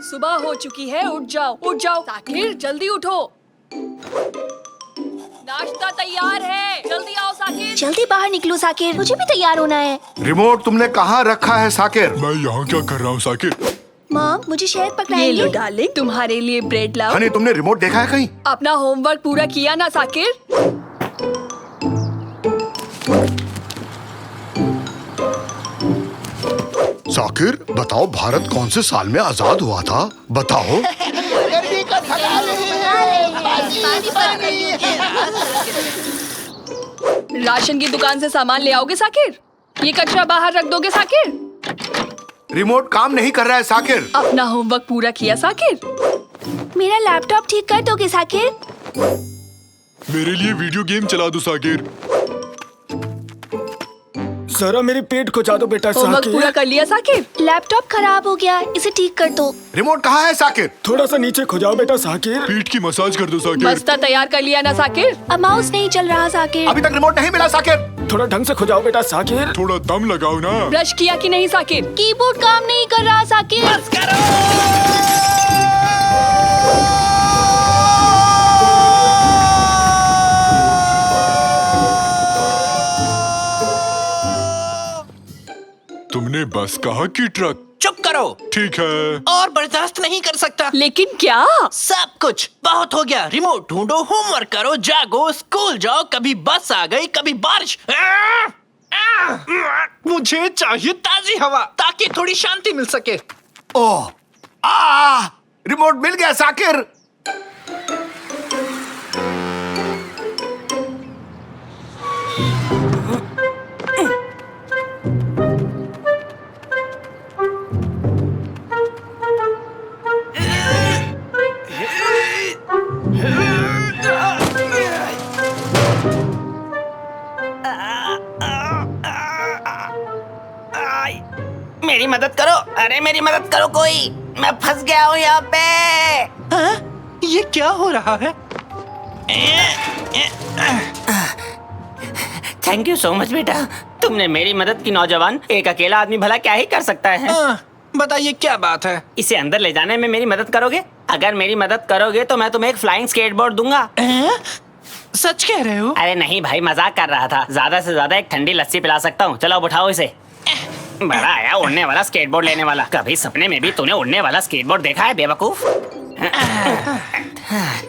सुबह हो चुकी है, उठ जाओ साकिर, जल्दी उठो। नाश्ता तैयार है, जल्दी आओ साकिर। जल्दी बाहर निकलो साकिर, मुझे भी तैयार होना है। रिमोट तुमने कहाँ रखा है साकिर? मैं यहाँ क्या कर रहा हूँ साकिर? मॉम, मुझे शहद ये पकड़ाएंगे? लो डार्लिंग, तुम्हारे लिए ब्रेड लाओ। हनी तुमने रिमोट देखा है कहीं? अपना होमवर्क पूरा किया ना साकिर? साकिर बताओ, भारत कौन से साल में आजाद हुआ था? बताओ। राशन की दुकान से सामान ले आओगे साकिर? ये कचरा बाहर रख दोगे साकिर? रिमोट काम नहीं कर रहा है साकिर। अपना होमवर्क पूरा किया साकिर? मेरा लैपटॉप ठीक कर दोगे साकिर? मेरे लिए वीडियो गेम चला दो साकिर। जरा मेरी पेट खुजा दो बेटा होमवर्क पूरा साकिर। कर लिया साकिर? लैपटॉप खराब हो गया, इसे ठीक कर दो। रिमोट कहाँ है साकिर? थोड़ा सा नीचे खुजाओ बेटा साकिर। पीठ की मसाज कर दो साकिर। बस्ता तैयार कर लिया ना साकिर? अब माउस नहीं चल रहा साकिर। अभी तक रिमोट नहीं मिला साकिर। थोड़ा ढंग से खुजाओ बेटा साकिर। थोड़ा दम लगाओ ना। ब्रश किया कि नहीं साकिर? कीबोर्ड काम नहीं कर रहा साकिर। तुमने बस कहा कि ट्रक? चुप करो। ठीक है। और बर्दाश्त नहीं कर सकता। लेकिन क्या? सब कुछ बहुत हो गया। रिमोट ढूंढो, होमवर्क करो, जागो, स्कूल जाओ। कभी बस आ गई, कभी बारिश। मुझे चाहिए ताजी हवा ताकि थोड़ी शांति मिल सके। ओह, रिमोट मिल गया साकिर। मेरी मदद करो, अरे मेरी मदद करो कोई, मैं फंस गया हूँ यहाँ पे। ये क्या हो रहा है? थैंक यू सो मच बेटा, तुमने मेरी मदद की। नौजवान, एक अकेला आदमी भला क्या ही कर सकता है। बताइए क्या बात है? इसे अंदर ले जाने में मेरी मदद करोगे? अगर मेरी मदद करोगे तो मैं तुम्हें एक फ्लाइंग स्केटबोर्ड दूंगा। सच कह रहे हो? अरे नहीं भाई, मजाक कर रहा था। ज्यादा से ज्यादा एक ठंडी लस्सी पिला सकता हूँ। चलो उठाओ इसे। बड़ा आया उड़ने वाला स्केटबोर्ड लेने वाला। कभी सपने में भी तूने उड़ने वाला स्केटबोर्ड देखा है बेवकूफ?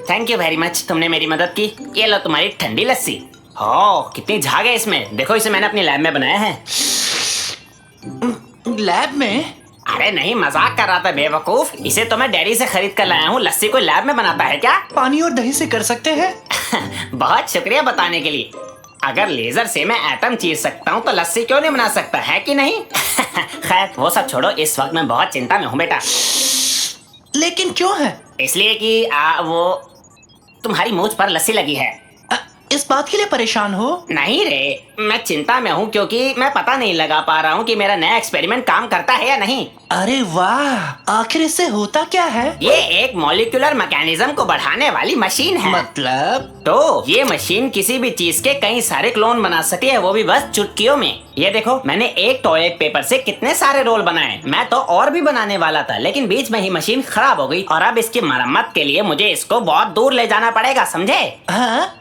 थैंक यू वेरी मच, तुमने मेरी मदद की। ये लो तुम्हारी ठंडी लस्सी। हो, कितनी झाग है इसमें। देखो, इसे मैंने अपनी लैब में बनाया है। लैब में? अरे नहीं, मजाक कर रहा था बेवकूफ। इसे तो मैं डेयरी से खरीद कर लाया हूँ। लस्सी कोई लैब में बनाता है क्या? पानी और दही से कर सकते हैं। बहुत शुक्रिया बताने के लिए। अगर लेजर से मैं एटम चीर सकता हूँ तो लस्सी क्यों नहीं बना सकता, है कि नहीं? खैर वो सब छोड़ो, इस वक्त मैं बहुत चिंता में हूँ बेटा। लेकिन क्यों है? इसलिए कि वो तुम्हारी मूंछ पर लस्सी लगी है। इस बात के लिए परेशान हो? नहीं रे, मैं चिंता में हूँ क्योंकि मैं पता नहीं लगा पा रहा हूँ कि मेरा नया एक्सपेरिमेंट काम करता है या नहीं। अरे वाह, आखिर इससे होता क्या है? ये एक मॉलिक्यूलर मैकेनिज्म को बढ़ाने वाली मशीन है। मतलब? तो ये मशीन किसी भी चीज के कई सारे क्लोन बना सकती है, वो भी बस चुटकियों में। ये देखो, मैंने एक टॉयलेट पेपर से कितने सारे रोल बनाए। मैं तो और भी बनाने वाला था, लेकिन बीच में ही मशीन खराब हो गई और अब इसकी मरम्मत के लिए मुझे इसको बहुत दूर ले जाना पड़ेगा, समझे? हाँ?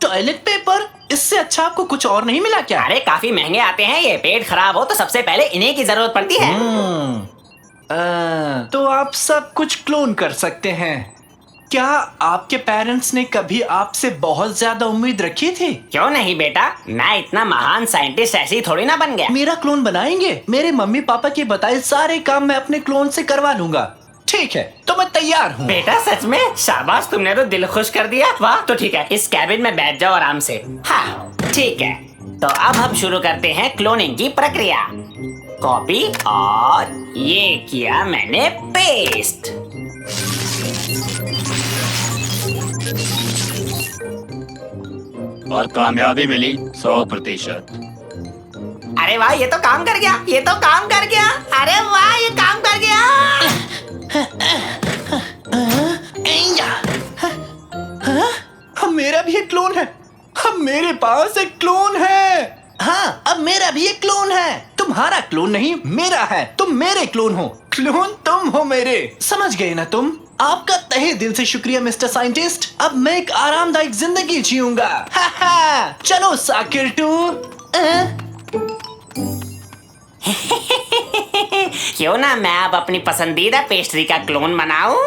Toilet paper? इससे अच्छा आपको कुछ और नहीं मिला क्या? अरे काफी महंगे आते हैं ये। पेट खराब हो तो सबसे पहले इन्हीं की जरूरत पड़ती है। तो आप सब कुछ क्लोन कर सकते हैं। क्या आपके पेरेंट्स ने कभी आपसे बहुत ज्यादा उम्मीद रखी थी? क्यों नहीं बेटा, मैं इतना महान साइंटिस्ट ऐसे ही थोड़ी ना बन गया। मेरा क्लोन बनाएंगे? मेरे मम्मी पापा के बताए सारे काम मैं अपने क्लोन से करवा लूंगा। ठीक है, तो मैं तैयार हूँ। बेटा सच में? शाबाश, तुमने तो दिल खुश कर दिया। वाह, तो ठीक है, इस कैबिन में बैठ जाओ आराम से। हाँ ठीक है, तो अब हम शुरू करते हैं क्लोनिंग की प्रक्रिया। कॉपी और ये किया मैंने पेस्ट। और कामयाबी मिली 100%। अरे वाह, ये तो काम कर गया, ये तो काम कर गया। अरे वाह, ये काम कर गया। अब मेरा भी एक क्लोन है। अब मेरे पास एक क्लोन है। हाँ, अब मेरा भी एक क्लोन है। तुम्हारा क्लोन नहीं, मेरा है। तुम मेरे क्लोन हो। क्लोन तुम हो मेरे, समझ गए ना तुम? आपका तहे दिल से शुक्रिया मिस्टर साइंटिस्ट। अब मैं एक आरामदायक जिंदगी जीऊंगा। चलो साकिर टू। क्यों ना मैं अब अपनी पसंदीदा पेस्ट्री का क्लोन बनाऊं?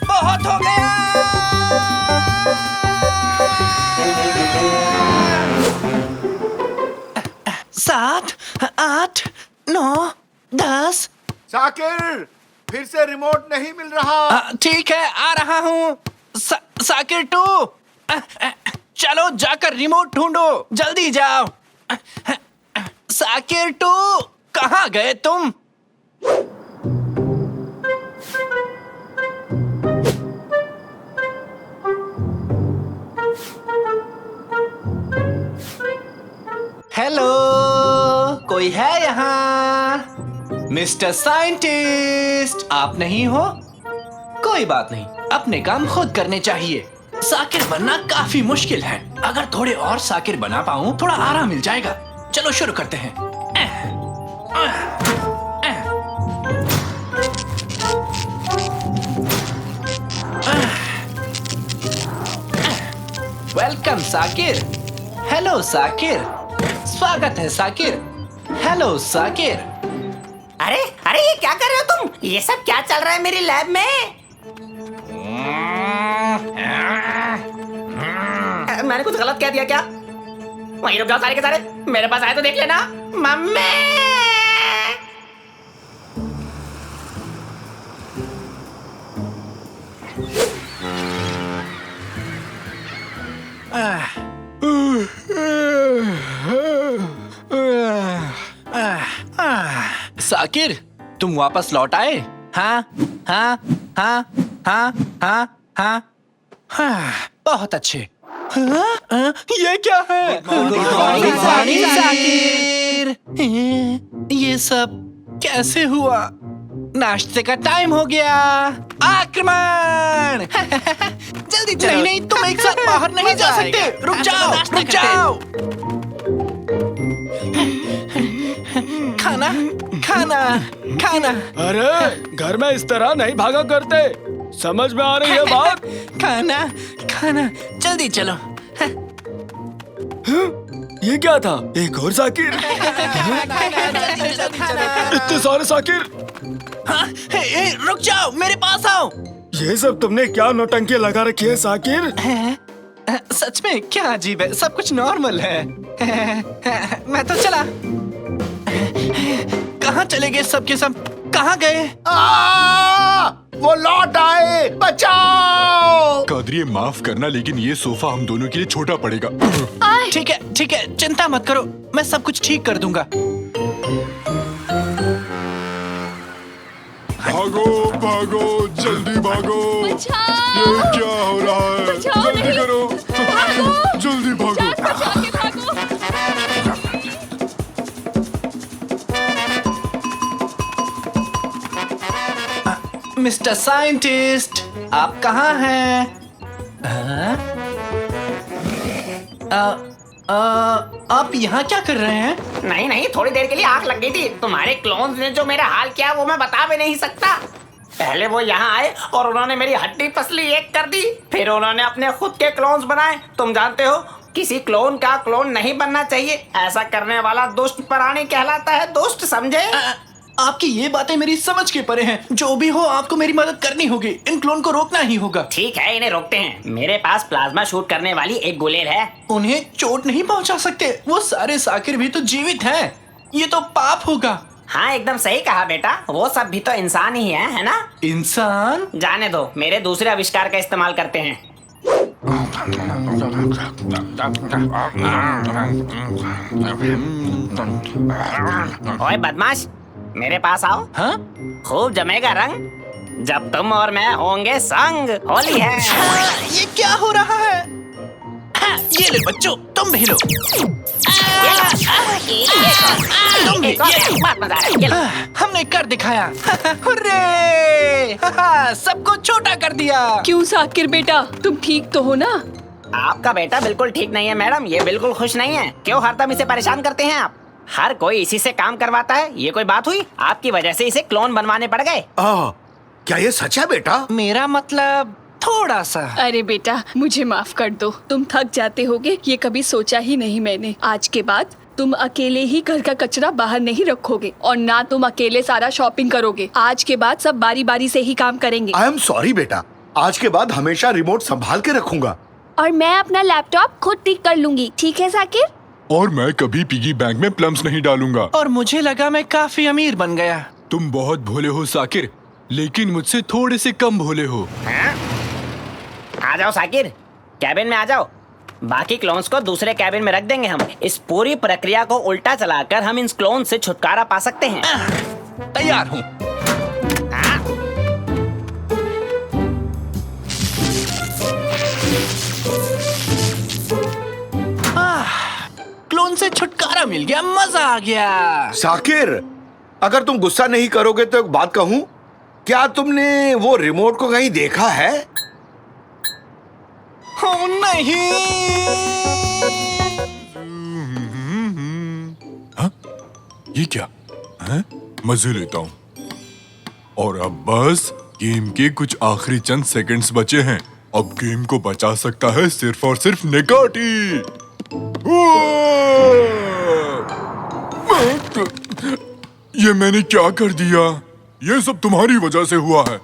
बहुत हो गया। 7, 8, 9, 10। साकिर, फिर से रिमोट नहीं मिल रहा। ठीक है, आ रहा हूँ। साकिर टू, चलो जाकर रिमोट ढूंढो, जल्दी जाओ। साकिर टू, कहाँ गए तुम? हेलो, कोई है यहाँ? मिस्टर साइंटिस्ट, आप नहीं हो? कोई बात नहीं, अपने काम खुद करने चाहिए। साकिर बनना काफी मुश्किल है। अगर थोड़े और साकिर बना पाऊं, थोड़ा आराम मिल जाएगा। चलो शुरू करते हैं। वेलकम साकिर। हेलो साकिर, स्वागत है साकिर। हेलो साकिर। अरे अरे, ये क्या कर रहे हो तुम? ये सब क्या चल रहा है मेरी लैब में? मैंने कुछ गलत कह दिया क्या? वहीं रुक जाओ सारे के सारे, मेरे पास आए तो देख लेना। मम्मी! साकिर, तुम वापस लौट आए? हाँ हाँ हाँ हाँ हाँ हाँ हाँ, बहुत अच्छे। ये क्या है? साकिर, ये सब कैसे हुआ? नाश्ते का टाइम हो गया। आक्रमण! जल्दी चलो। नहीं नहीं, तुम एक साथ बाहर नहीं जा सकते। रुक जाओ, रुक जाओ। खाना खाना खाना। अरे घर में इस तरह नहीं भागा करते, समझ में आ रही है बात? खाना खाना, जल्दी चलो। ये क्या था? एक और साकिर? इतने सारे साकिर? हाँ, रुक जाओ, मेरे पास आओ। ये सब तुमने क्या नौटंकी लगा रखी है साकिर? सच में क्या अजीब है, सब कुछ नॉर्मल है। मैं तो चला। कहाँ चले गए सब के सब? कहाँ गए? वो लौट आए, बचाओ! कादरी, माफ करना, लेकिन ये सोफा हम दोनों के लिए छोटा पड़ेगा। ठीक है, चिंता मत करो, मैं सब कुछ ठीक कर दूंगा। भागो भागो, जल्दी भागो। बचाओ! ये क्या हो रहा है? बचाओ जल्दी नहीं। करो, भागो! जल्दी भागो। जान बचा के भागो! मिस्टर साइंटिस्ट, आप कहाँ हैं? आप यहाँ क्या कर रहे हैं? नहीं नहीं, थोड़ी देर के लिए आग लग गई थी। तुम्हारे क्लोन्स ने जो मेरा हाल किया वो मैं बता भी नहीं सकता। पहले वो यहाँ आए और उन्होंने मेरी हड्डी पसली एक कर दी, फिर उन्होंने अपने खुद के क्लोन्स बनाए। तुम जानते हो, किसी क्लोन का क्लोन नहीं बनना चाहिए। ऐसा करने वाला दुष्ट प्राणी कहलाता है। दुष्ट, समझे? आपकी ये बातें मेरी समझ के परे हैं। जो भी हो, आपको मेरी मदद करनी होगी। इन क्लोन को रोकना ही होगा। ठीक है, इन्हें रोकते हैं। मेरे पास प्लाज्मा शूट करने वाली एक गुलेल है। उन्हें चोट नहीं पहुंचा सकते, वो सारे साकिर भी तो जीवित हैं। ये तो पाप होगा। हाँ, एकदम सही कहा बेटा, वो सब भी तो इंसान ही है ना? इंसान? जाने दो, मेरे दूसरे आविष्कार का इस्तेमाल करते हैं। ओए बदमाश, मेरे पास आओ। हाँ? खूब जमेगा रंग जब तुम और मैं होंगे संग। होली है। ये क्या हो रहा है? हाँ, ये ले बच्चों, तुम भी लो। तुम भी, एक और ये। बहुत मजा आ रहा है। ये लो। हमने कर दिखाया। हुर्रे! सबको छोटा कर दिया। क्यों साकिर बेटा, तुम ठीक तो हो ना? आपका बेटा बिल्कुल ठीक नहीं है मैडम, ये बिल्कुल खुश नहीं है। क्यों हरदम इसे परेशान करते हैं आप? हर कोई इसी से काम करवाता है, ये कोई बात हुई? आपकी वजह से इसे क्लोन बनवाने पड़ गए। क्या ये सच है बेटा? मेरा मतलब थोड़ा सा। अरे बेटा, मुझे माफ कर दो। तुम थक जाते होगे, ये कभी सोचा ही नहीं मैंने। आज के बाद तुम अकेले ही घर का कचरा बाहर नहीं रखोगे और ना तुम अकेले सारा शॉपिंग करोगे। आज के बाद सब बारी बारी से ही काम करेंगे। आई एम सॉरी बेटा, आज के बाद हमेशा रिमोट संभाल के रखूंगा। और मैं अपना लैपटॉप खुद ठीक कर लूंगी, ठीक है साकिर? और मैं कभी पिगी बैंक में प्लम्स नहीं डालूंगा। और मुझे लगा मैं काफी अमीर बन गया। तुम बहुत भोले हो साकिर, लेकिन मुझसे थोड़े से कम भोले हो। हाँ? आ जाओ साकिर, कैबिन में आ जाओ। बाकी क्लोन्स को दूसरे कैबिन में रख देंगे हम। इस पूरी प्रक्रिया को उल्टा चलाकर हम इन क्लोन से छुटकारा पा सकते हैं। तैयार हूँ। हाँ? क्लोन से छुटकारा मिल गया, मजा आ गया। साकिर, अगर तुम गुस्सा नहीं करोगे तो एक बात कहूं, क्या तुमने वो रिमोट को कहीं देखा है? ओ नहीं। हाँ? ये क्या है? मजे लेता हूँ। और अब बस गेम के कुछ आखिरी चंद सेकंड्स बचे हैं। अब गेम को बचा सकता है सिर्फ और सिर्फ निकाटी। ये मैंने क्या कर दिया? ये सब तुम्हारी वजह से हुआ है।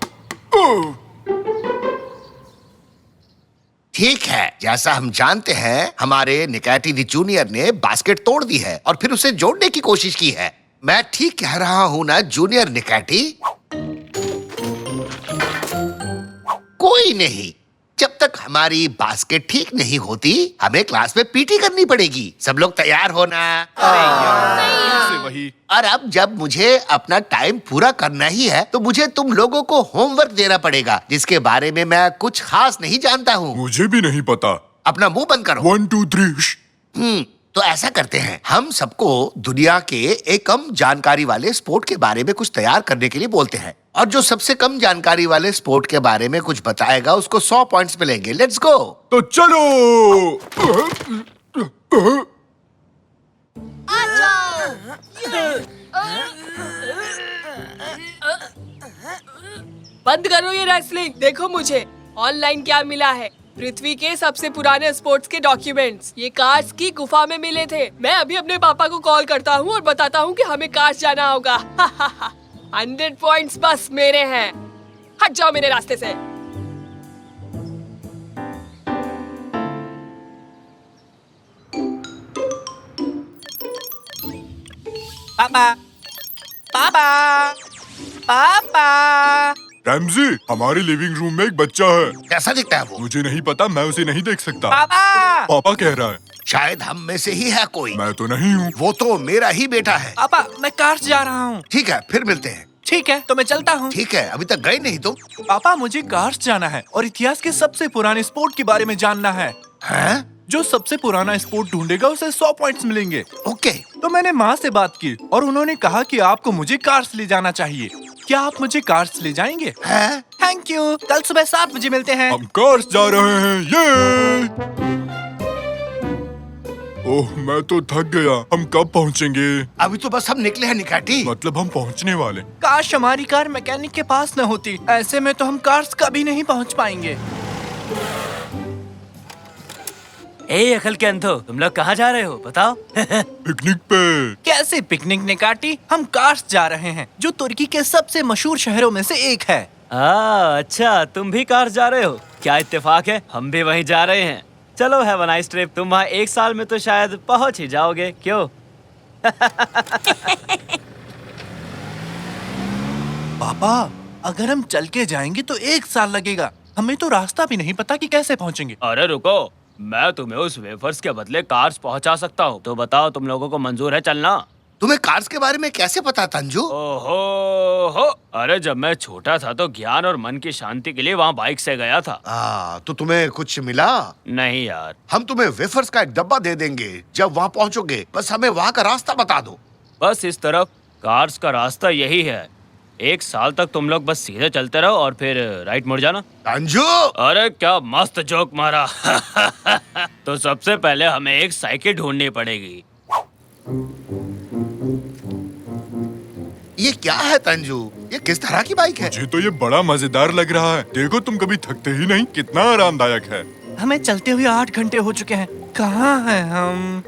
ठीक है, जैसा हम जानते हैं, हमारे निकाटी दी जूनियर ने बास्केट तोड़ दी है और फिर उसे जोड़ने की कोशिश की है। मैं ठीक कह रहा हूँ ना जूनियर निकाटी? कोई नहीं, जब तक हमारी बास्केट ठीक नहीं होती, हमें क्लास में पीटी करनी पड़ेगी। सब लोग तैयार हो ना? वही। और अब जब मुझे अपना टाइम पूरा करना ही है, तो मुझे तुम लोगों को होमवर्क देना पड़ेगा, जिसके बारे में मैं कुछ खास नहीं जानता हूँ। मुझे भी नहीं पता। अपना मुंह बंद करो। 1 2 3। तो ऐसा करते हैं, हम सबको दुनिया के एक कम जानकारी वाले स्पोर्ट के बारे में कुछ तैयार करने के लिए बोलते हैं, और जो सबसे कम जानकारी वाले स्पोर्ट के बारे में कुछ बताएगा उसको 100 पॉइंट्स मिलेंगे। Let's go. तो चलो। बंद करो ये रेसलिंग। देखो मुझे ऑनलाइन क्या मिला है। पृथ्वी के सबसे पुराने स्पोर्ट्स के डॉक्यूमेंट्स। ये कार्स की गुफा में मिले थे। मैं अभी अपने पापा को कॉल करता हूँ और बताता हूँ कि हमें कार्स जाना होगा। 100 पॉइंट्स बस मेरे हैं। हट जाओ मेरे रास्ते से। पापा, पापा, पापा। रैमजी, हमारे लिविंग रूम में एक बच्चा है। कैसा दिखता है वो? मुझे नहीं पता, मैं उसे नहीं देख सकता। पापा। पापा कह रहा है। शायद हम में से ही है कोई। मैं तो नहीं हूँ। वो तो मेरा ही बेटा है। पापा, मैं कार्स जा रहा हूँ। ठीक है, फिर मिलते हैं। ठीक है, तो मैं चलता हूँ। ठीक है, अभी तक गए नहीं तुम? पापा, मुझे कार्स जाना है और इतिहास के सबसे पुराने स्पोर्ट के बारे में जानना है। हैं? जो सबसे पुराना स्पोर्ट ढूंढेगा उसे 100 पॉइंट्स मिलेंगे। ओके। तो मैंने माँ से बात की और उन्होंने कहा कि आपको मुझे कार्स ले जाना चाहिए। क्या आप मुझे कार्स ले जाएंगे? हैं? Thank you. कल सुबह 7 बजे मिलते हैं। हम कार्स जा रहे हैं। ये ओह, मैं तो थक गया। हम कब पहुँचेंगे? अभी तो बस हम निकले हैं निकाटी। मतलब हम पहुँचने वाले। काश हमारी कार मैकेनिक के पास न होती। ऐसे में तो हम कार्स कभी नहीं पहुँच पाएंगे। ए अकल के अंधो, तुम लोग कहाँ जा रहे हो बताओ? पिकनिक पे। कैसे पिकनिक निकाटी? हम कार्स जा रहे हैं, जो तुर्की के सबसे मशहूर शहरों में से एक है। अच्छा, तुम भी कार्स जा रहे हो? क्या इत्तेफाक है, हम भी वहीं जा रहे हैं। चलो, हैव अ नाइस ट्रिप। तुम वहाँ 1 साल में तो शायद पहुँच ही जाओगे, क्यों? पापा, अगर हम चल के जाएंगे तो 1 साल लगेगा, हमें तो रास्ता भी नहीं पता कि कैसे पहुंचेंगे। अरे रुको, मैं तुम्हें उस वेफर्स के बदले कार्स पहुंचा सकता हूँ। तो बताओ, तुम लोगों को मंजूर है चलना? तुम्हें कार्स के बारे में कैसे पता तंजू? ओहो हो, अरे जब मैं छोटा था तो ज्ञान और मन की शांति के लिए वहाँ बाइक से गया था। तो तुम्हें कुछ मिला? नहीं यार। हम तुम्हें वेफर्स का एक डब्बा दे देंगे जब वहाँ पहुँचोगे। बस हमें वहाँ का रास्ता बता दो। बस इस तरफ कार्स का रास्ता यही है। 1 साल तक तुम लोग बस सीधे चलते रहो और फिर राइट मुड़ जाना। तंजू! अरे क्या मस्त जोक मारा। तो सबसे पहले हमें एक साइकिल ढूंढनी पड़ेगी। ये क्या है तंजू? ये किस तरह की बाइक है? मुझे तो ये बड़ा मजेदार लग रहा है। देखो, तुम कभी थकते ही नहीं। कितना आरामदायक है। हमें चलते हुए 8 घंटे हो चुके हैं। कहाँ हैं हम?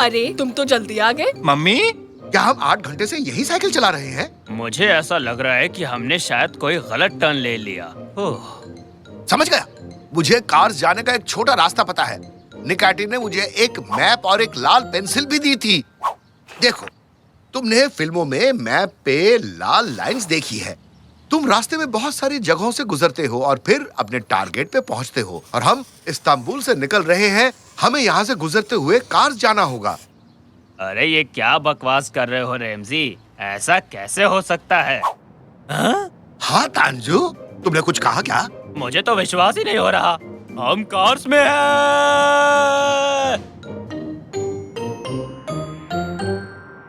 अरे तुम तो जल्दी आ गए। मम्मी, क्या हम 8 घंटे से यही साइकिल चला रहे हैं? मुझे ऐसा लग रहा है कि हमने शायद कोई गलत टर्न ले लिया। समझ गया। मुझे कार्स जाने का एक छोटा रास्ता पता है। निकाटी ने मुझे एक मैप और एक लाल पेंसिल भी दी थी। देखो, तुमने फिल्मों में मैप पे लाल लाइंस देखी है। तुम रास्ते में बहुत सारी जगहों से गुजरते हो और फिर अपने टारगेट पे पहुंचते हो। और हम इस्तांबुल से निकल रहे हैं। हमें यहाँ से गुजरते हुए कार्स जाना होगा। अरे ये क्या बकवास कर रहे हो रैमजी? ऐसा कैसे हो सकता है? हाँ तांजू, तुमने कुछ कहा क्या? मुझे तो विश्वास ही नहीं हो रहा। हम कार्स में हैं।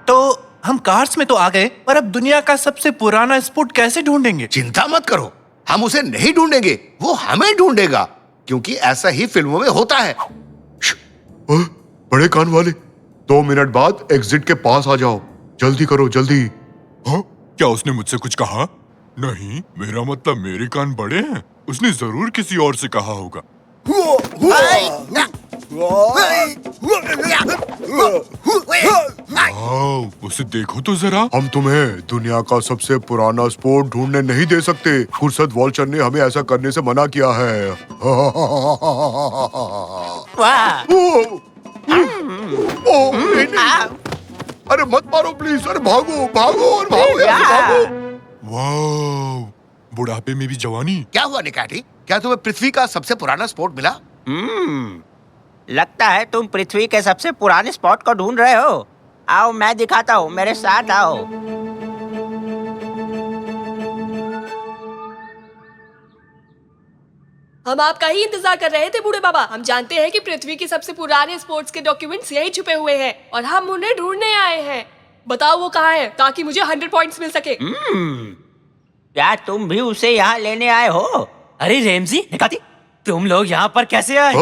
तो हम कार्स में तो आ गए, पर अब दुनिया का सबसे पुराना स्पोर्ट कैसे ढूंढेंगे? चिंता मत करो, हम उसे नहीं ढूंढेंगे, वो हमें ढूंढेगा। क्योंकि ऐसा ही फिल्मों में होता है। बड़े कान वाले, 2 मिनट बाद एग्जिट के पास आ जाओ। जल्दी करो, जल्दी। हाँ? क्या उसने मुझसे कुछ कहा? नहीं, मेरा मतलब मेरे कान बड़े हैं। उसने जरूर किसी और से कहा होगा। उसे देखो तो जरा। हम तुम्हें दुनिया का सबसे पुराना स्पोर्ट ढूंढने नहीं दे सकते। खुर्सद वॉल्चर ने हमें ऐसा करने से मना किया है। वाह! अरे मत मारो प्लीज। अरे भागो भागो और भागो यार, भागो। वाह, बुढ़ापे में भी जवानी। क्या हुआ निकाटी? क्या तुम्हें पृथ्वी का सबसे पुराना स्पोर्ट मिला? लगता है तुम पृथ्वी के सबसे पुराने स्पॉट को ढूंढ रहे हो। आओ मैं दिखाता हूँ, मेरे साथ आओ। हम आपका ही इंतजार कर रहे थे बूढ़े बाबा। हम जानते हैं कि पृथ्वी के सबसे पुराने स्पोर्ट्स के डॉक्यूमेंट्स यही छुपे हुए हैं और हम उन्हें ढूंढने आए हैं। बताओ वो कहाँ है, ताकि मुझे 100 पॉइंट्स मिल सके। क्या तुम भी उसे यहाँ लेने आए हो? अरे रेमजी, निकाती, तुम लोग यहाँ पर कैसे आए?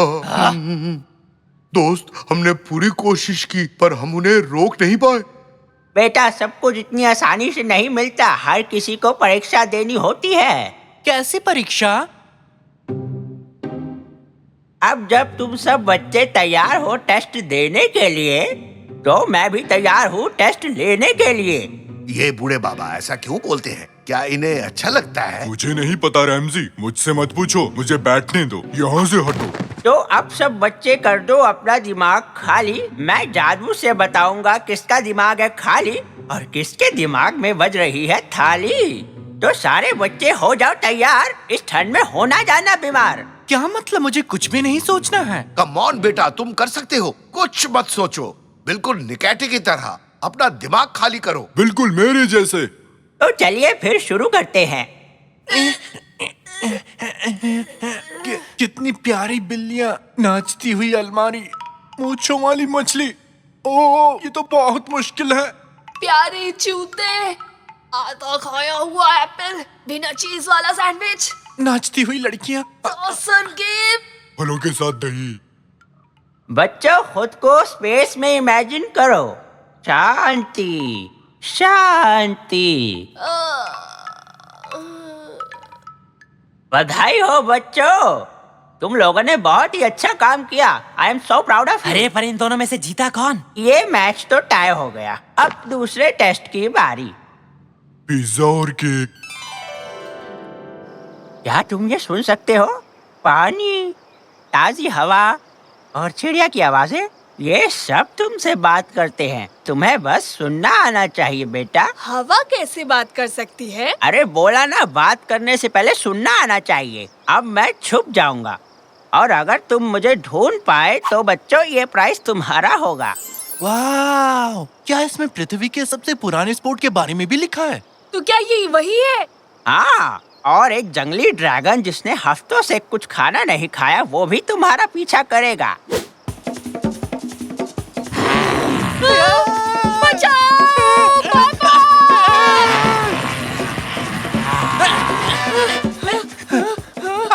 दोस्त, हमने पूरी कोशिश की पर हम उन्हें रोक नहीं पाए। बेटा, सब कुछ इतनी आसानी से नहीं मिलता। हर किसी को परीक्षा देनी होती है। कैसे परीक्षा? अब जब तुम सब बच्चे तैयार हो टेस्ट देने के लिए, तो मैं भी तैयार हूँ टेस्ट लेने के लिए। ये बूढ़े बाबा ऐसा क्यों बोलते हैं? क्या इन्हें अच्छा लगता है? मुझे नहीं पता रैमजी, मुझसे मत पूछो। मुझे बैठने दो, यहाँ से हटो। तो अब सब बच्चे कर दो अपना दिमाग खाली। मैं जादू से बताऊंगा किसका दिमाग है खाली और किसके दिमाग में बज रही है थाली। तो सारे बच्चे हो जाओ तैयार, इस ठंड में होना जाना बीमार। क्या मतलब? मुझे कुछ भी नहीं सोचना है। कम ऑन बेटा, तुम कर सकते हो। कुछ मत सोचो, बिल्कुल निकाटी की तरह अपना दिमाग खाली करो। बिल्कुल मेरे जैसे। तो चलिए फिर शुरू करते हैं। कितनी प्यारी बिल्लियाँ, नाचती हुई अलमारी, मूंछों वाली मछली। ओह, ये तो बहुत मुश्किल है। प्यारे जूते, आधा खाया हुआ एप्पल, बिना चीज वाला सैंडविच, नाचती हुई लड़कियाँ, ऑसम गेम, फलों के साथ दही। बच्चों, खुद को स्पेस में इमेजिन करो। शांति शांति। बधाई हो बच्चों, तुम लोगों ने बहुत ही अच्छा काम किया। I am so proud of. अरे पर इन दोनों में से जीता कौन? ये मैच तो टाई हो गया। अब दूसरे टेस्ट की बारी। पिज्जा और केक। क्या तुम ये सुन सकते हो? पानी, ताजी हवा और चिड़िया की आवाजें, ये सब तुमसे बात करते हैं। तुम्हें बस सुनना आना चाहिए बेटा। हवा कैसे बात कर सकती है? अरे बोला ना, बात करने से पहले सुनना आना चाहिए। अब मैं छुप जाऊंगा और अगर तुम मुझे ढूंढ पाए तो बच्चों ये प्राइस तुम्हारा होगा। वाह! क्या इसमें पृथ्वी के सबसे पुराने स्पोर्ट के बारे में भी लिखा है? तो क्या ये वही है? हाँ, और एक जंगली ड्रैगन जिसने हफ्तों से कुछ खाना नहीं खाया वो भी तुम्हारा पीछा करेगा। बचाओ पापा!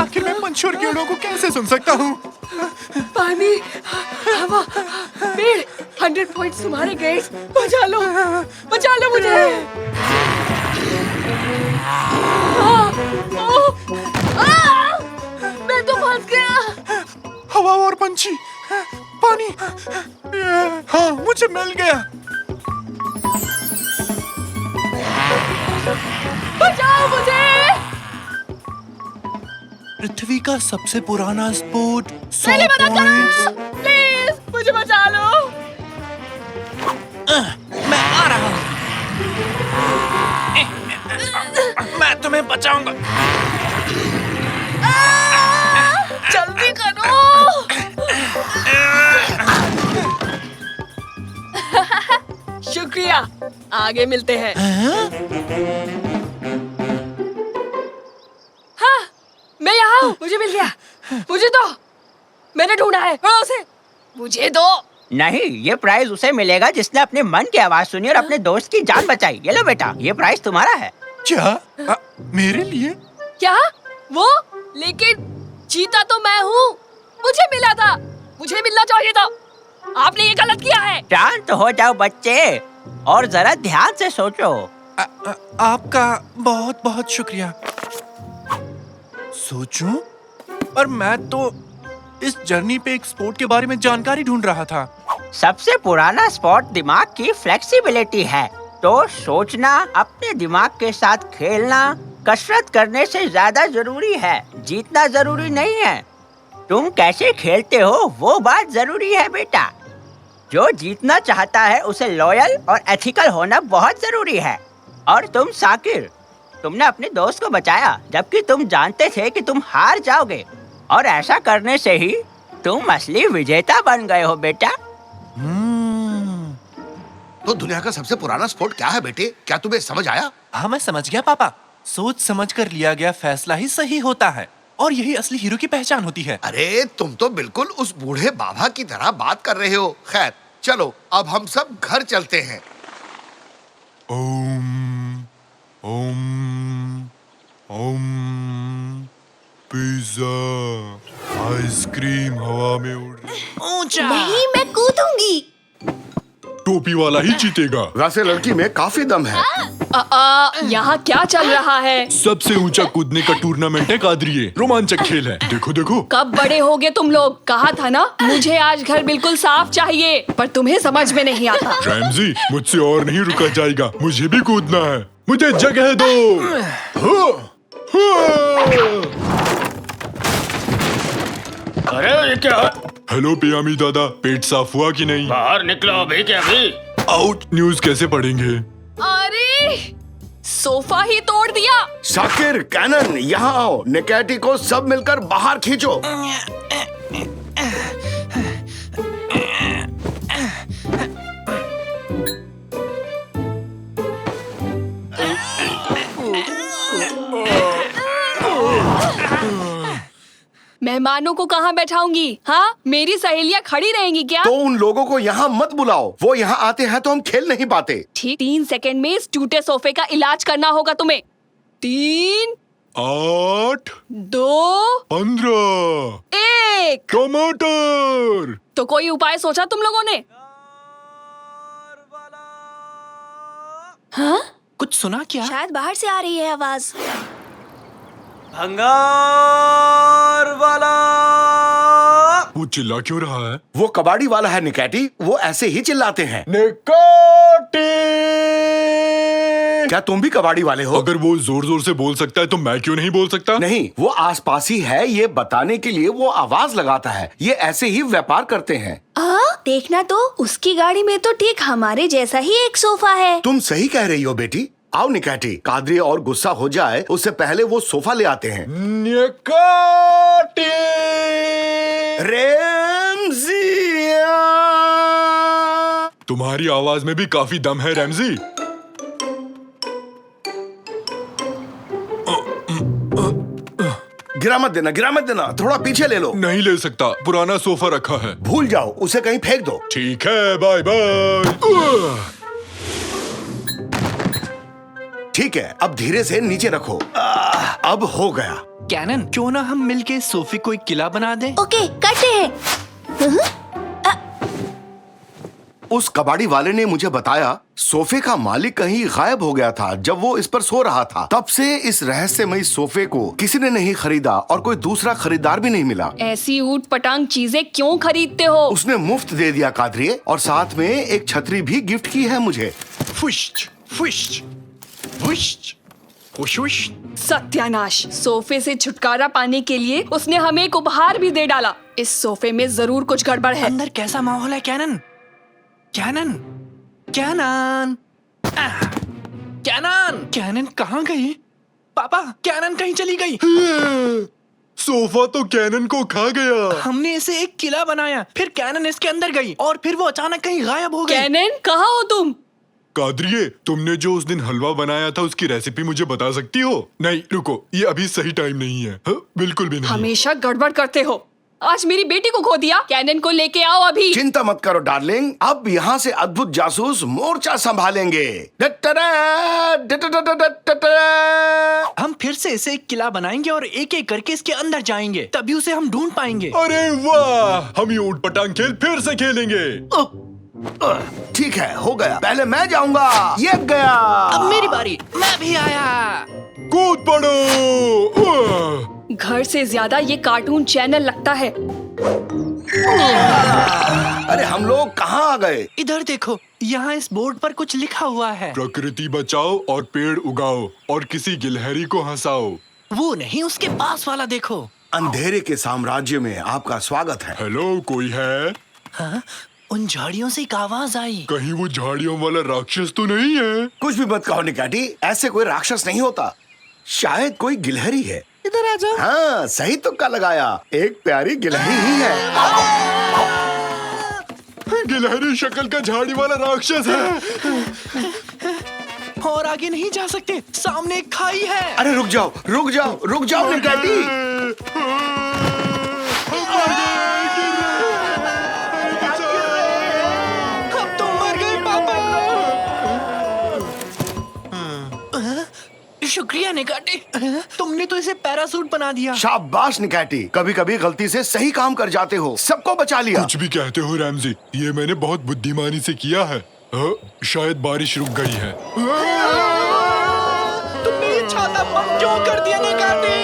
आखिर मैं पंछी और कीड़ों को कैसे सुन सकता हूँ? पानी, हवा, पेड़, 100 पॉइंट्स तुम्हारे ग्रेड्स। बचा लो मुझे। मैं तो फंस गया। हवा और पंछी, पानी, हाँ मुझे मिल गया। बचाओ मुझे। पृथ्वी का सबसे पुराना स्पोर्ट 100 पहले मदद पॉइंट्स। करो, प्लीज मुझे बचा लो। मैं आ रहा हूँ। मैं तुम्हें बचाऊंगा। जल्दी करो। शुक्रिया, आगे मिलते हैं। हाँ, मैं यहाँ हूँ। मुझे मिल गया। मुझे दो। मैंने ढूंढा है। पढ़ो उसे। मुझे दो। नहीं, ये प्राइज उसे मिलेगा जिसने अपने मन की आवाज सुनी और अपने दोस्त की जान बचाई। ये लो बेटा, ये प्राइज तुम्हारा है। क्या? मेरे लिए? क्या? वो? लेकिन जीता तो मैं हूँ। मुझे मिला था। मुझे मिलना चाहिए था। आपने ये गलत किया है। शांत हो जाओ बच्चे और जरा ध्यान से सोचो। आपका बहुत बहुत शुक्रिया। सोचूं? और मैं तो इस जर्नी पे एक स्पोर्ट के बारे में जानकारी ढूंढ रहा था। सबसे पुराना स्पॉट दिमाग की फ्लेक्सिबिलिटी है, तो सोचना, अपने दिमाग के साथ खेलना कसरत करने से ज्यादा जरूरी है। जीतना जरूरी नहीं है, तुम कैसे खेलते हो वो बात जरूरी है बेटा। जो जीतना चाहता है उसे लॉयल और एथिकल होना बहुत जरूरी है। और तुम साकिर, तुमने अपने दोस्त को बचाया जबकि तुम जानते थे कि तुम हार जाओगे, और ऐसा करने से ही तुम असली विजेता बन गए हो बेटा। तो दुनिया का सबसे पुराना स्पोर्ट क्या है बेटे? क्या तुम्हें समझ आया? हाँ, मैं समझ गया पापा। सोच समझ कर लिया गया फैसला ही सही होता है, और यही असली हीरो की पहचान होती है। अरे तुम तो बिल्कुल उस बूढ़े बाबा की तरह बात कर रहे हो। खैर चलो, अब हम सब घर चलते हैं। ओम ओम ओम। पिज्जा, आइसक्रीम हवा में उड़ रही। ऊंचा। नहीं, मैं कूदूंगी। टोपी वाला ही जीतेगा। वैसे लड़की में काफी दम है। यहाँ क्या चल रहा है? सबसे ऊंचा कूदने का टूर्नामेंट है कादरिए। रोमांचक खेल है। देखो देखो। कब बड़े होगे तुम लोग? कहा था ना, मुझे आज घर बिल्कुल साफ चाहिए, पर तुम्हें समझ में नहीं आता। रैमजी, मुझसे और नहीं रुका जाएगा। मुझे भी कूदना है। मुझे जगह दो। अरे ये क्या? हेलो पियामी दादा, पेट साफ हुआ कि नहीं? बाहर निकलो अभी के अभी। आउट। न्यूज़ कैसे पढ़ेंगे? अरे सोफा ही तोड़ दिया। शाकिर, कैनन, यहाँ आओ। निकैटी को सब मिलकर बाहर खींचो। मेहमानों को कहाँ बैठाऊंगी? हाँ, मेरी सहेलियाँ खड़ी रहेंगी क्या? तो उन लोगों को यहाँ मत बुलाओ। वो यहाँ आते हैं तो हम खेल नहीं पाते। ठीक 3 सेकंड में इस टूटे सोफे का इलाज करना होगा तुम्हें। 3, 8, 2, 15, 1। टमाटर। तो कोई उपाय सोचा तुम लोगों ने? हाँ? कुछ सुना क्या? शायद बाहर से आ रही है आवाज। भंगार वाला। वो चिल्ला क्यों रहा है? वो कबाड़ी वाला है निकैटी। वो ऐसे ही चिल्लाते हैं। निकैटी! क्या तुम भी कबाड़ी वाले हो? अगर वो जोर जोर से बोल सकता है तो मैं क्यों नहीं बोल सकता? नहीं, वो आसपास ही है। ये बताने के लिए वो आवाज लगाता है। ये ऐसे ही व्यापार करते हैं। देखना तो उसकी गाड़ी में तो ठीक हमारे जैसा ही एक सोफा है। तुम सही कह रही हो बेटी। आओ निकैटी, कादरी और गुस्सा हो जाए उससे पहले वो सोफा ले आते हैं। निकैटी! रैमजिया! तुम्हारी आवाज में भी काफी दम है रैमजी। गिरा मत देना, थोड़ा पीछे ले लो। नहीं ले सकता, पुराना सोफा रखा है। भूल जाओ, उसे कहीं फेंक दो। ठीक है, बाय बाय। ठीक है, अब धीरे से नीचे रखो। अब हो गया। कैनन, क्यों ना हम मिलके सोफे को एक किला बना दें? ओके, करते हैं। उस कबाड़ी वाले ने मुझे बताया सोफे का मालिक कहीं गायब हो गया था जब वो इस पर सो रहा था। तब से इस रहस्यमयी सोफे को किसी ने नहीं खरीदा और कोई दूसरा खरीदार भी नहीं मिला। ऐसी ऊट पटांग चीजें क्यों खरीदते हो? उसने मुफ्त दे दिया कादरिए, और साथ में एक छतरी भी गिफ्ट की है मुझे। फुश्च, फुश्च, फुश्च, फुश्च। सत्यानाश! सोफे से छुटकारा पाने के लिए उसने हमें एक उपहार भी दे डाला। इस सोफे में जरूर कुछ गड़बड़ है। अंदर कैसा माहौल है Canon? Canon, Canon, Canon, Canon कहाँ गई? पापा, कैनन कहीं चली गई। सोफा तो कैनन को खा गया। हमने इसे एक किला बनाया, फिर कैनन इसके अंदर गई और फिर वो अचानक कहीं गायब हो गई। कैनन, कहाँ हो तुम? कादरिए, तुमने जो उस दिन हलवा बनाया था उसकी रेसिपी मुझे बता सकती हो? नहीं, रुको, ये अभी सही टाइम नहीं है। बिल्कुल भी नहीं। हमेशा गड़बड़ करते हो। आज मेरी बेटी को खो दिया। कैनन को लेके आओ अभी। चिंता मत करो डार्लिंग, अब यहाँ से अद्भुत जासूस मोर्चा संभालेंगे। हम फिर से इसे एक किला बनाएंगे और एक एक करके इसके अंदर जाएंगे, तभी उसे हम ढूंढ पाएंगे। अरे वाह, हम ये ऊट पटांग खेल फिर से खेलेंगे। ठीक है, हो गया। पहले मैं जाऊंगा। ये गया। अब मेरी बारी, मैं भी आया। कूद पड़ो। घर से ज्यादा ये कार्टून चैनल लगता है। अरे हम लोग कहाँ आ गए? इधर देखो, यहाँ इस बोर्ड पर कुछ लिखा हुआ है। प्रकृति बचाओ और पेड़ उगाओ और किसी गिलहरी को हंसाओ। वो नहीं, उसके पास वाला देखो। अंधेरे के साम्राज्य में आपका स्वागत है। हेलो, कोई है? हाँ? उन झाड़ियों से एक आवाज आई। कहीं वो झाड़ियों वाला राक्षस तो नहीं है? कुछ भी मत कहो निकैटी, ऐसे कोई राक्षस नहीं होता। शायद कोई गिलहरी है। इधर आ जाओ। हाँ, सही तुक्का लगाया। एक प्यारी गिलहरी ही है। गिलहरी शक्ल का झाड़ी वाला राक्षस है। और आगे नहीं जा सकते, सामने एक खाई है। अरे रुक जाओ निकैटी। अब तुम मर गए पापा। शुक्रिया निकैटी, तुमने तो इसे पैरासूट बना दिया। शाबाश निकैटी, कभी कभी गलती से सही काम कर जाते हो, सबको बचा लिया। कुछ भी कहते हो रैमजी, ये मैंने बहुत बुद्धिमानी से किया है। शायद बारिश रुक गई है। तुमने ये छाता बंद क्यों कर दिया निकैटी?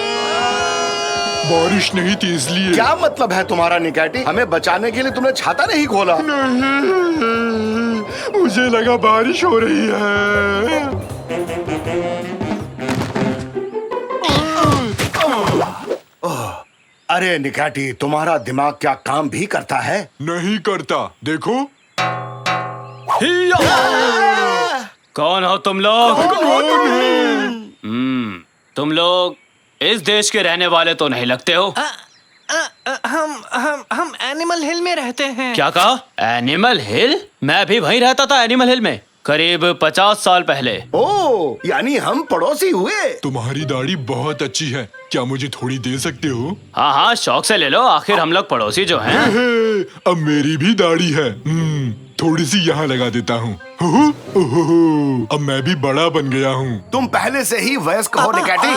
बारिश नहीं थी इसलिए। क्या मतलब है तुम्हारा निकैटी? हमें बचाने के लिए तुमने छाता नहीं खोला? नहीं, मुझे लगा बारिश हो रही है। अरे निकैटी, तुम्हारा दिमाग क्या काम भी करता है? नहीं करता, देखो। कौन हो तुम लोग? तुम लोग इस देश के रहने वाले तो नहीं लगते हो। हम एनिमल हिल में रहते हैं। क्या कहा? एनिमल हिल? मैं भी वहीं रहता था, एनिमल हिल में, करीब 50 साल पहले। ओह, यानी हम पड़ोसी हुए। तुम्हारी दाढ़ी बहुत अच्छी है, क्या मुझे थोड़ी दे सकते हो? हाँ हाँ, शौक से ले लो, आखिर हम लोग पड़ोसी जो हैं। अब मेरी भी दाढ़ी है, थोड़ी सी यहाँ लगा देता हूँ। अब मैं भी बड़ा बन गया हूँ। तुम पहले से ही वयस्क हो निकैटी।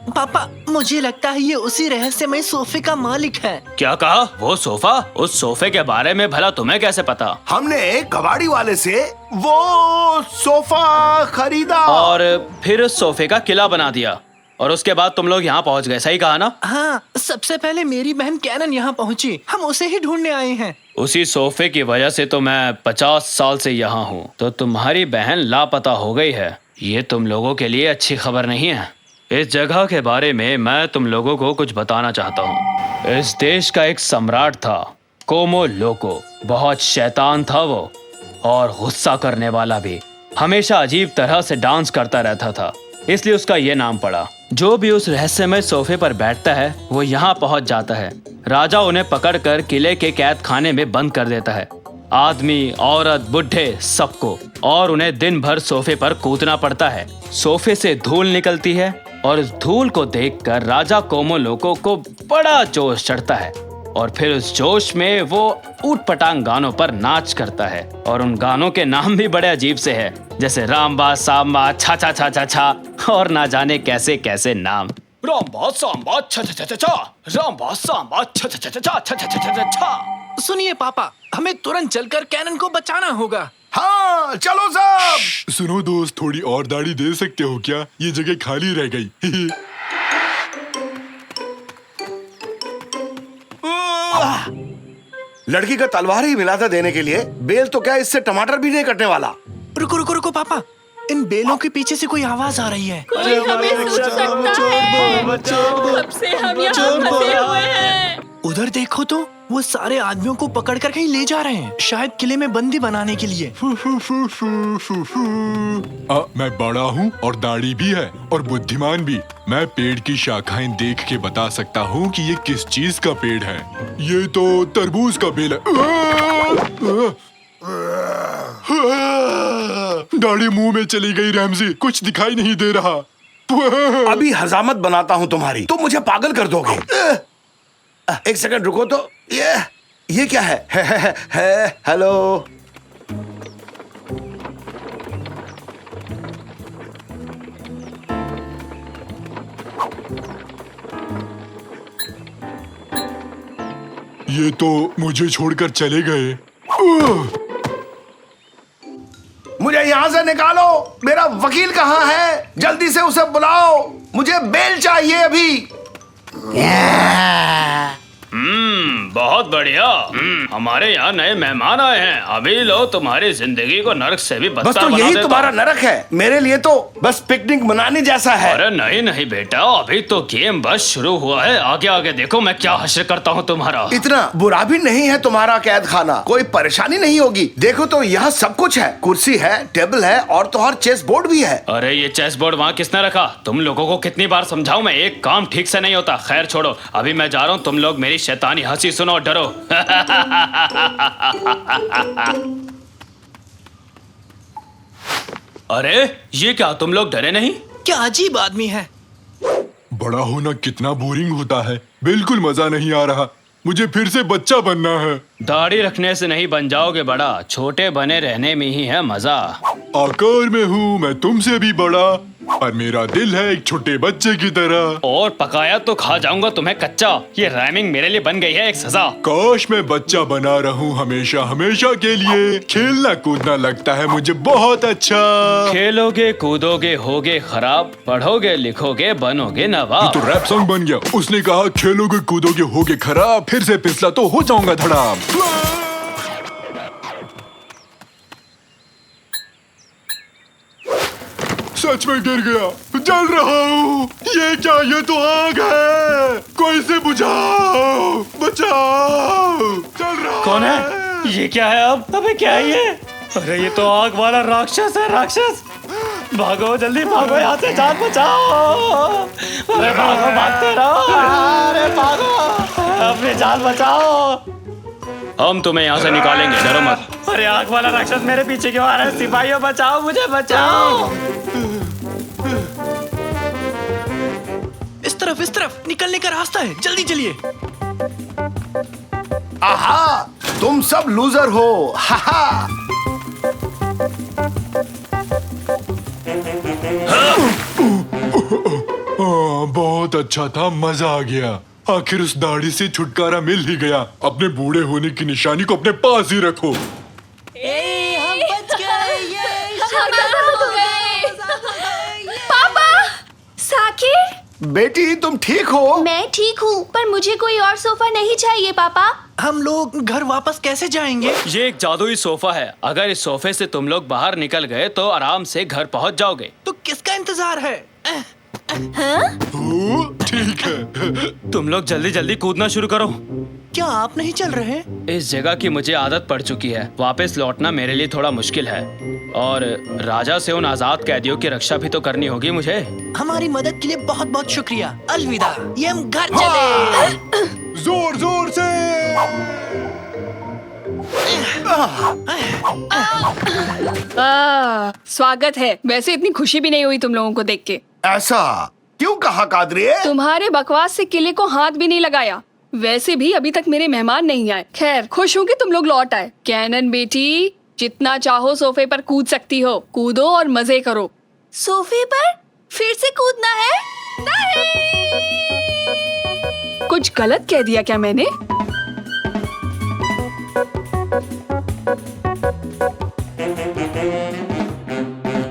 पापा, मुझे लगता है ये उसी रहस्यमय सोफे का मालिक है। क्या कहा? वो सोफा? उस सोफे के बारे में भला तुम्हें कैसे पता? हमने एक कबाड़ी वाले से वो सोफा खरीदा और फिर उस सोफे का किला बना दिया, और उसके बाद तुम लोग यहाँ पहुँच गए, सही कहा ना? हाँ, सबसे पहले मेरी बहन कैनन यहाँ पहुँची, हम उसे ही ढूंढने आए हैं। उसी सोफे की वजह से तो मैं 50 साल से यहाँ हूँ, तो तुम्हारी बहन लापता हो गई है। ये तुम लोगों के लिए अच्छी खबर नहीं है। इस जगह के बारे में मैं तुम लोगों को कुछ बताना चाहता हूँ। इस देश का एक सम्राट था, कोमो लोको। बहुत शैतान था वो और गुस्सा करने वाला भी। हमेशा अजीब तरह से डांस करता रहता था, इसलिए उसका ये नाम पड़ा। जो भी उस रहस्यमय सोफे पर बैठता है वो यहाँ पहुँच जाता है। राजा उन्हें पकड़कर किले के कैद खाने में बंद कर देता है, आदमी, औरत, बुढ़े, सबको, और उन्हें दिन भर सोफे पर कूदना पड़ता है। सोफे से धूल निकलती है और उस धूल को देखकर राजा कोमो लोको को बड़ा जोश चढ़ता है और फिर उस जोश में वो ऊट-पटांग गानों पर नाच करता है। और उन गानों के नाम भी बड़े अजीब से हैं, जैसे रामबा, सांबा, छा छा छा छा छा और ना जाने कैसे कैसे नाम। रामबा सांबा छा छा छा छा छा, रामबा सांबा छा छा छा छा छा छा छा छा छा। सुनिए पापा, हमें तुरंत चलकर कैनन को बचाना होगा। हाँ चलो सब। सुनो दोस्त, थोड़ी और दाढ़ी दे सकते हो क्या? ये जगह खाली रह गई। लड़की का तलवार ही मिला था देने के लिए, बेल तो क्या इससे टमाटर भी नहीं कटने वाला। रुको रुको रुको पापा, इन बेलों के पीछे से कोई आवाज आ रही है। कोई हमें सुन सकता है। कब से हम यहाँ फंसे हुए हैं। उधर देखो तो, वो सारे आदमियों को पकड़कर कहीं ले जा रहे हैं, शायद किले में बंदी बनाने के लिए। मैं बड़ा हूँ और दाढ़ी भी है और बुद्धिमान भी। मैं पेड़ की शाखाएं देख के बता सकता हूँ कि ये किस चीज का पेड़ है। ये तो तरबूज का बेल है। दाढ़ी मुंह में चली गई रैमजी, कुछ दिखाई नहीं दे रहा। अभी हजामत बनाता हूँ तुम्हारी, तुम मुझे पागल कर दोगे। एक सेकंड रुको तो, ये क्या है? हेलो। ये तो मुझे छोड़कर चले गए। मुझे यहाँ से निकालो। मेरा वकील कहाँ है? जल्दी से उसे बुलाओ, मुझे बेल चाहिए अभी। बहुत बढ़िया। हमारे यहाँ नए मेहमान आए हैं। अभी लो तुम्हारी जिंदगी को नरक से भी बदतर बस तो बना यही देता तुम्हारा हूँ। नरक है, मेरे लिए तो बस पिकनिक मनाने जैसा है। अरे नहीं नहीं बेटा, अभी तो गेम बस शुरू हुआ है। आगे आगे देखो मैं क्या हश्र करता हूँ तुम्हारा। इतना बुरा भी नहीं है तुम्हारा कैद खाना, कोई परेशानी नहीं होगी। देखो तो यहाँ सब कुछ है, कुर्सी है, टेबल है और तो और चेस बोर्ड भी है। अरे ये चेस बोर्ड वहाँ किसने रखा? तुम लोगों को कितनी बार समझाऊं मैं, एक काम ठीक से नहीं होता। खैर छोड़ो, अभी मैं जा रहा हूँ। तुम लोग मेरी शैतानी हंसी सुनो और डरो। अरे ये क्या, तुम लोग डरे नहीं? क्या अजीब आदमी है। बड़ा होना कितना बोरिंग होता है, बिल्कुल मजा नहीं आ रहा। मुझे फिर से बच्चा बनना है। दाढ़ी रखने से नहीं बन जाओगे बड़ा, छोटे बने रहने में ही है मजा। आकार में हूँ मैं तुमसे भी बड़ा, पर मेरा दिल है एक छोटे बच्चे की तरह। और पकाया तो खा जाऊंगा तुम्हें कच्चा। ये राइमिंग मेरे लिए बन गई है एक सजा। काश मैं बच्चा बना रहूं हमेशा हमेशा के लिए। खेलना कूदना लगता है मुझे बहुत अच्छा। खेलोगे कूदोगे होगे खराब, पढ़ोगे लिखोगे बनोगे नवाब। तो रैप सॉन्ग बन गया। उसने कहा खेलोगे कूदोगे होगे खराब, फिर से फिसला तो हो जाऊंगा धड़ाम। सच में गिर गया, जल रहा हूँ। ये क्या, ये तो आग है। कोई से बुझाओ, बचाओ। चल रहा कौन है? ये क्या है अब? अबे क्या है ये? अरे ये तो आग वाला राक्षस है, राक्षस। भागो जल्दी भागो यहाँ से, जान बचाओ। अरे भागो, भागते रहो। अरे भागो, अपनी जान बचाओ। हम तुम्हें यहाँ से निकालेंगे, डरो मत। अरे आग वाला राक्षस मेरे पीछे क्यों आ रहा है? सिपाहियों बचाओ, मुझे बचाओ। इस तरफ निकलने का रास्ता है, जल्दी चलिए। आहा, तुम सब लूजर हो। हाहा। बहुत अच्छा था, मजा आ गया। आखिर उस दाढ़ी से छुटकारा मिल ही गया। अपने बूढ़े होने की निशानी को अपने पास ही रखो। हम बच गए। पापा, साकिर। बेटी तुम ठीक हो? मैं ठीक हूँ, पर मुझे कोई और सोफा नहीं चाहिए पापा। हम लोग घर वापस कैसे जाएंगे? ये एक जादुई सोफा है। अगर इस सोफे से तुम लोग बाहर निकल गए तो आराम से घर पहुंच जाओगे। तो किसका इंतजार है? ठीक है। तुम लोग जल्दी जल्दी कूदना शुरू करो। क्या आप नहीं चल रहे? इस जगह की मुझे आदत पड़ चुकी है, वापस लौटना मेरे लिए थोड़ा मुश्किल है। और राजा से उन आजाद कैदियों की रक्षा भी तो करनी होगी मुझे। हमारी मदद के लिए बहुत बहुत शुक्रिया। अलविदा। ये हम घर चले। जोर जोर से। स्वागत है। वैसे इतनी खुशी भी नहीं हुई तुम लोगों को देख के। ऐसा क्यों कहा कादरी? तुम्हारे बकवास से किले को हाथ भी नहीं लगाया। वैसे भी अभी तक मेरे मेहमान नहीं आए। खैर, खुश हूँ कि तुम लोग लौट आए। कैनन बेटी, जितना चाहो सोफे पर कूद सकती हो। कूदो और मजे करो। सोफे पर फिर से कूदना है? कुछ गलत कह दिया क्या मैंने?